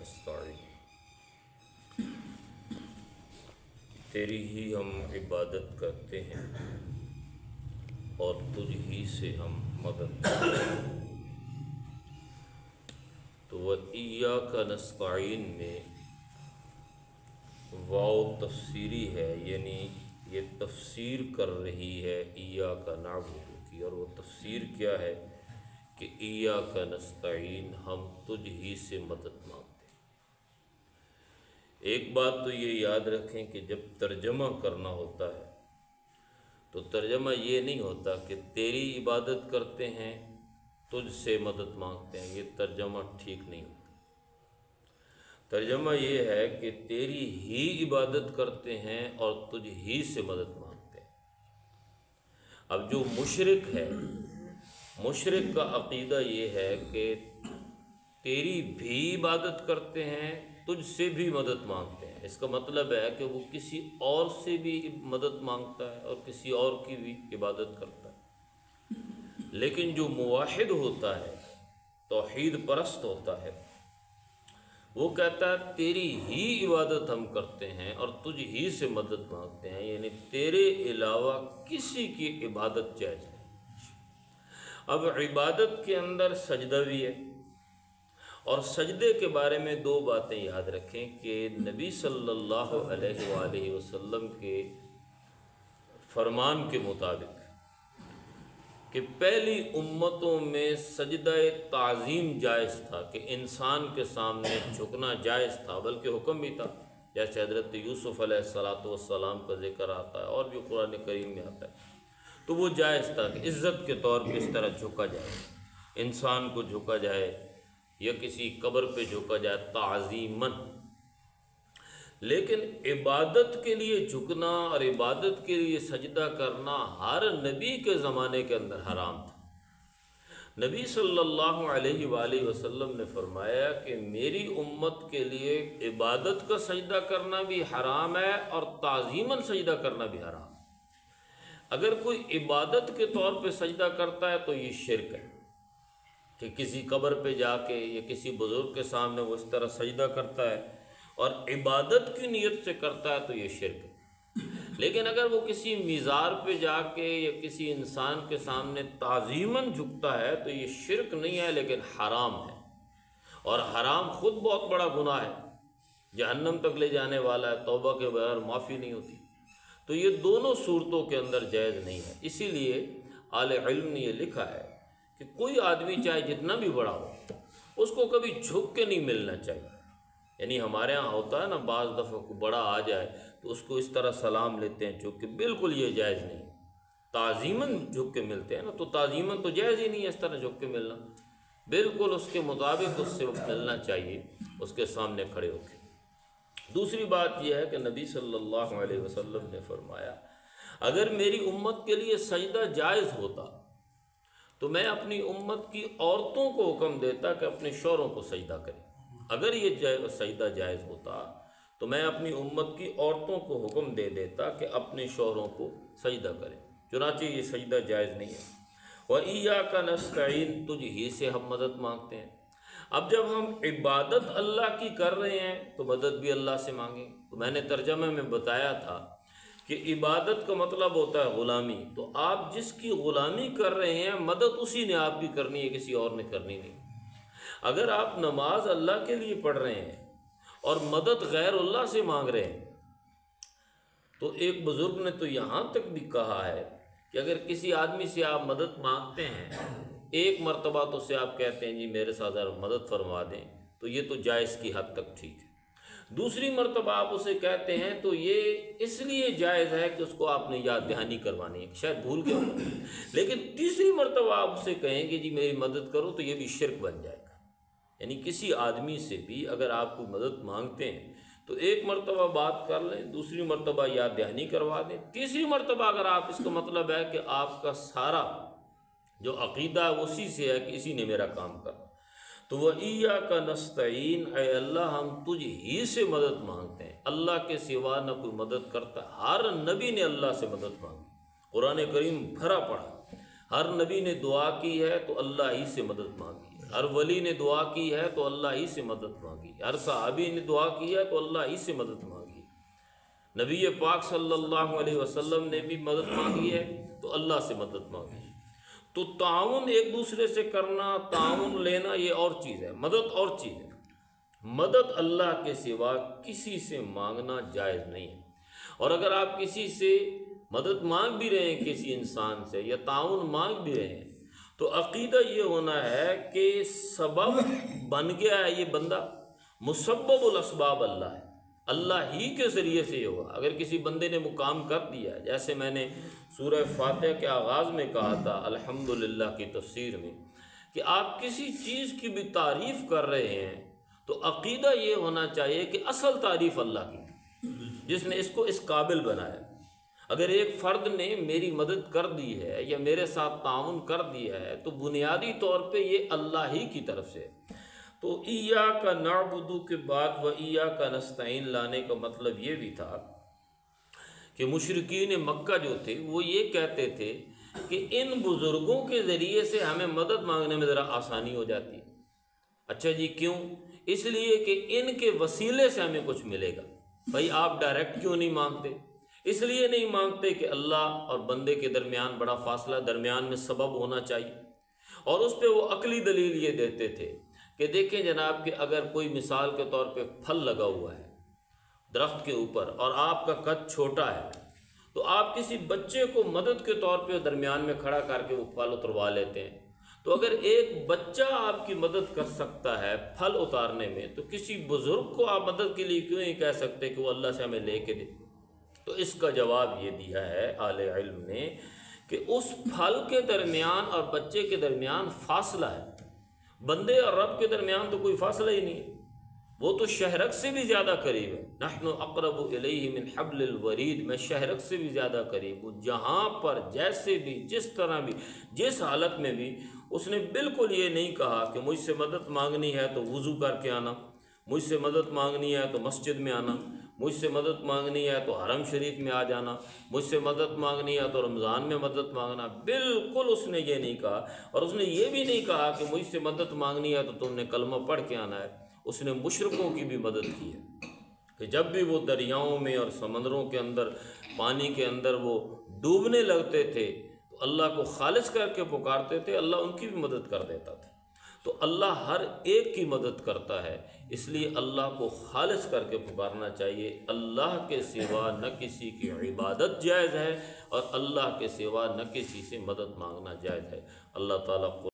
نستعین، تیری ہی ہم عبادت کرتے ہیں اور تجھ ہی سے ہم مدد کرتے ہیں۔ تو وَإِيَّاكَ نَسْتَعِينُ میں واو تفسیری ہے، یعنی یہ تفسیر کر رہی ہے ایاک نعبد کی، اور وہ تفسیر کیا ہے کہ ایاک نستعین، ہم تجھ ہی سے مدد مانگتے ہیں۔ ایک بات تو یہ یاد رکھیں کہ جب ترجمہ کرنا ہوتا ہے تو ترجمہ یہ نہیں ہوتا کہ تیری عبادت کرتے ہیں تجھ سے مدد مانگتے ہیں، یہ ترجمہ ٹھیک نہیں ہوتا۔ ترجمہ یہ ہے کہ تیری ہی عبادت کرتے ہیں اور تجھ ہی سے مدد مانگتے ہیں۔ اب جو مشرک ہے، مشرک کا عقیدہ یہ ہے کہ تیری بھی عبادت کرتے ہیں، تجھ سے بھی مدد مانگتے ہیں۔ اس کا مطلب ہے کہ وہ کسی اور سے بھی مدد مانگتا ہے اور کسی اور کی بھی عبادت کرتا ہے۔ لیکن جو موحد ہوتا ہے، توحید پرست ہوتا ہے، وہ کہتا ہے تیری ہی عبادت ہم کرتے ہیں اور تجھ ہی سے مدد مانگتے ہیں، یعنی تیرے علاوہ کسی کی عبادت جائز نہیں۔ اب عبادت کے اندر سجدہ بھی ہے، اور سجدے کے بارے میں دو باتیں یاد رکھیں کہ نبی صلی اللہ علیہ وآلہ وسلم کے فرمان کے مطابق کہ پہلی امتوں میں سجدہ تعظیم جائز تھا، کہ انسان کے سامنے جھکنا جائز تھا، بلکہ حکم بھی تھا، جیسے حضرت یوسف علیہ السلام کا ذکر آتا ہے اور بھی قرآن کریم میں آتا ہے۔ تو وہ جائز تھا کہ عزت کے طور پہ اس طرح جھکا جائے، انسان کو جھکا جائے یا کسی قبر پہ جھکا جائے تعظیماً۔ لیکن عبادت کے لیے جھکنا اور عبادت کے لیے سجدہ کرنا ہر نبی کے زمانے کے اندر حرام تھا۔ نبی صلی اللہ علیہ وآلہ وسلم نے فرمایا کہ میری امت کے لیے عبادت کا سجدہ کرنا بھی حرام ہے اور تعظیماً سجدہ کرنا بھی حرام ہے۔ اگر کوئی عبادت کے طور پہ سجدہ کرتا ہے تو یہ شرک ہے، کہ کسی قبر پہ جا کے یا کسی بزرگ کے سامنے وہ اس طرح سجدہ کرتا ہے اور عبادت کی نیت سے کرتا ہے تو یہ شرک ہے۔ لیکن اگر وہ کسی مزار پہ جا کے یا کسی انسان کے سامنے تعظیماً جھکتا ہے تو یہ شرک نہیں ہے لیکن حرام ہے، اور حرام خود بہت بڑا گناہ ہے، جہنم تک لے جانے والا ہے، توبہ کے بغیر معافی نہیں ہوتی۔ تو یہ دونوں صورتوں کے اندر جائز نہیں ہے۔ اسی لیے اہل علم نے یہ لکھا ہے کہ کوئی آدمی چاہے جتنا بھی بڑا ہو، اس کو کبھی جھک کے نہیں ملنا چاہیے۔ یعنی ہمارے ہاں ہوتا ہے نا، بعض دفعہ کو بڑا آ جائے تو اس کو اس طرح سلام لیتے ہیں جھک کے، بالکل یہ جائز نہیں۔ تعظیماً جھک کے ملتے ہیں نا، تو تعظیماً تو جائز ہی نہیں ہے اس طرح جھک کے ملنا، بالکل اس کے مطابق اس سے ملنا چاہیے، اس کے سامنے کھڑے ہو کے۔ دوسری بات یہ ہے کہ نبی صلی اللہ علیہ وسلم نے فرمایا اگر میری امت کے لیے سجدہ جائز ہوتا تو میں اپنی امت کی عورتوں کو حکم دیتا کہ اپنے شوہروں کو سجدہ کریں۔ اگر یہ سجدہ جائز ہوتا تو میں اپنی امت کی عورتوں کو حکم دے دیتا کہ اپنے شوہروں کو سجدہ کریں، چنانچہ یہ سجدہ جائز نہیں ہے۔ وَإِيَّاكَ نَسْتَعِينُ، تجھ ہی سے ہم مدد مانگتے ہیں۔ اب جب ہم عبادت اللہ کی کر رہے ہیں تو مدد بھی اللہ سے مانگیں۔ تو میں نے ترجمہ میں بتایا تھا کہ عبادت کا مطلب ہوتا ہے غلامی، تو آپ جس کی غلامی کر رہے ہیں مدد اسی نے آپ کی کرنی ہے، کسی اور نے کرنی نہیں۔ اگر آپ نماز اللہ کے لیے پڑھ رہے ہیں اور مدد غیر اللہ سے مانگ رہے ہیں، تو ایک بزرگ نے تو یہاں تک بھی کہا ہے کہ اگر کسی آدمی سے آپ مدد مانگتے ہیں، ایک مرتبہ تو سے آپ کہتے ہیں جی میرے ساتھ ذرا مدد فرما دیں، تو یہ تو جائز کی حد تک ٹھیک ہے۔ دوسری مرتبہ آپ اسے کہتے ہیں تو یہ اس لیے جائز ہے کہ اس کو آپ نے یاد دہانی کروانی ہے، شاید بھول گئے ہوں، لیکن تیسری مرتبہ آپ اسے کہیں کہ جی میری مدد کرو تو یہ بھی شرک بن جائے گا۔ یعنی کسی آدمی سے بھی اگر آپ کو مدد مانگتے ہیں تو ایک مرتبہ بات کر لیں، دوسری مرتبہ یاد دہانی کروا دیں، تیسری مرتبہ اگر آپ، اس کا مطلب ہے کہ آپ کا سارا جو عقیدہ ہے اسی سے ہے کہ اسی نے میرا کام کرنا۔ تو وَإِيَّاكَ نَسْتَعِينُ، اے اللہ ہم تجھ ہی سے مدد مانگتے ہیں، اللہ کے سوا نہ کوئی مدد کرتا۔ ہر نبی نے اللہ سے مدد مانگی، قرآن کریم بھرا پڑا، ہر نبی نے دعا کی ہے تو اللہ ہی سے مدد مانگی ہے۔ ہر ولی نے دعا کی ہے تو اللہ ہی سے مدد مانگی، ہر صحابی نے دعا کی ہے تو اللہ ہی سے مدد مانگی، نبی پاک صلی اللہ علیہ وسلم نے بھی مدد مانگی ہے تو اللہ سے مدد مانگی۔ تو تعاون ایک دوسرے سے کرنا، تعاون لینا، یہ اور چیز ہے، مدد اور چیز ہے۔ مدد اللہ کے سوا کسی سے مانگنا جائز نہیں ہے، اور اگر آپ کسی سے مدد مانگ بھی رہے ہیں، کسی انسان سے یا تعاون مانگ بھی رہے ہیں، تو عقیدہ یہ ہونا ہے کہ سبب بن گیا ہے یہ بندہ، مسبب الاسباب اللہ ہے، اللہ ہی کے ذریعے سے یہ ہوا۔ اگر کسی بندے نے مقام کر دیا ہے، جیسے میں نے سورہ فاتحہ کے آغاز میں کہا تھا الحمدللہ کی تفسیر میں، کہ آپ کسی چیز کی بھی تعریف کر رہے ہیں تو عقیدہ یہ ہونا چاہیے کہ اصل تعریف اللہ کی، جس نے اس کو اس قابل بنایا۔ اگر ایک فرد نے میری مدد کر دی ہے یا میرے ساتھ تعاون کر دیا ہے تو بنیادی طور پہ یہ اللہ ہی کی طرف سے۔ تو ایاک نعبد کے بعد و ایاک نستعین لانے کا مطلب یہ بھی تھا کہ مشرکین مکہ جو تھے وہ یہ کہتے تھے کہ ان بزرگوں کے ذریعے سے ہمیں مدد مانگنے میں ذرا آسانی ہو جاتی ہے۔ اچھا جی کیوں؟ اس لیے کہ ان کے وسیلے سے ہمیں کچھ ملے گا۔ بھائی آپ ڈائریکٹ کیوں نہیں مانگتے؟ اس لیے نہیں مانگتے کہ اللہ اور بندے کے درمیان بڑا فاصلہ، درمیان میں سبب ہونا چاہیے۔ اور اس پہ وہ عقلی دلیل یہ دیتے تھے کہ دیکھیں جناب کہ اگر کوئی مثال کے طور پہ پھل لگا ہوا ہے درخت کے اوپر اور آپ کا قد چھوٹا ہے، تو آپ کسی بچے کو مدد کے طور پہ درمیان میں کھڑا کر کے وہ پھل اتروا لیتے ہیں۔ تو اگر ایک بچہ آپ کی مدد کر سکتا ہے پھل اتارنے میں، تو کسی بزرگ کو آپ مدد کے لیے کیوں نہیں کہہ سکتے کہ وہ اللہ سے ہمیں لے کے دے؟ تو اس کا جواب یہ دیا ہے اہل علم نے کہ اس پھل کے درمیان اور بچے کے درمیان فاصلہ ہے، بندے اور رب کے درمیان تو کوئی فاصلہ ہی نہیں ہے، وہ تو شہرک سے بھی زیادہ قریب ہے۔ نحن اقرب الیہ من حبل الورید، میں شہرک سے بھی زیادہ قریب ہوں۔ جہاں پر جیسے بھی، جس طرح بھی، جس حالت میں بھی، اس نے بالکل یہ نہیں کہا کہ مجھ سے مدد مانگنی ہے تو وضو کر کے آنا، مجھ سے مدد مانگنی ہے تو مسجد میں آنا، مجھ سے مدد مانگنی ہے تو حرم شریف میں آ جانا، مجھ سے مدد مانگنی ہے تو رمضان میں مدد مانگنا۔ بالکل اس نے یہ نہیں کہا، اور اس نے یہ بھی نہیں کہا کہ مجھ سے مدد مانگنی ہے تو تم نے کلمہ پڑھ کے آنا ہے۔ اس نے مشرکوں کی بھی مدد کی ہے کہ جب بھی وہ دریاؤں میں اور سمندروں کے اندر، پانی کے اندر وہ ڈوبنے لگتے تھے تو اللہ کو خالص کر کے پکارتے تھے، اللہ ان کی بھی مدد کر دیتا تھا۔ تو اللہ ہر ایک کی مدد کرتا ہے، اس لیے اللہ کو خالص کر کے پکارنا چاہیے۔ اللہ کے سوا نہ کسی کی عبادت جائز ہے، اور اللہ کے سوا نہ کسی سے مدد مانگنا جائز ہے۔ اللہ تعالیٰ کو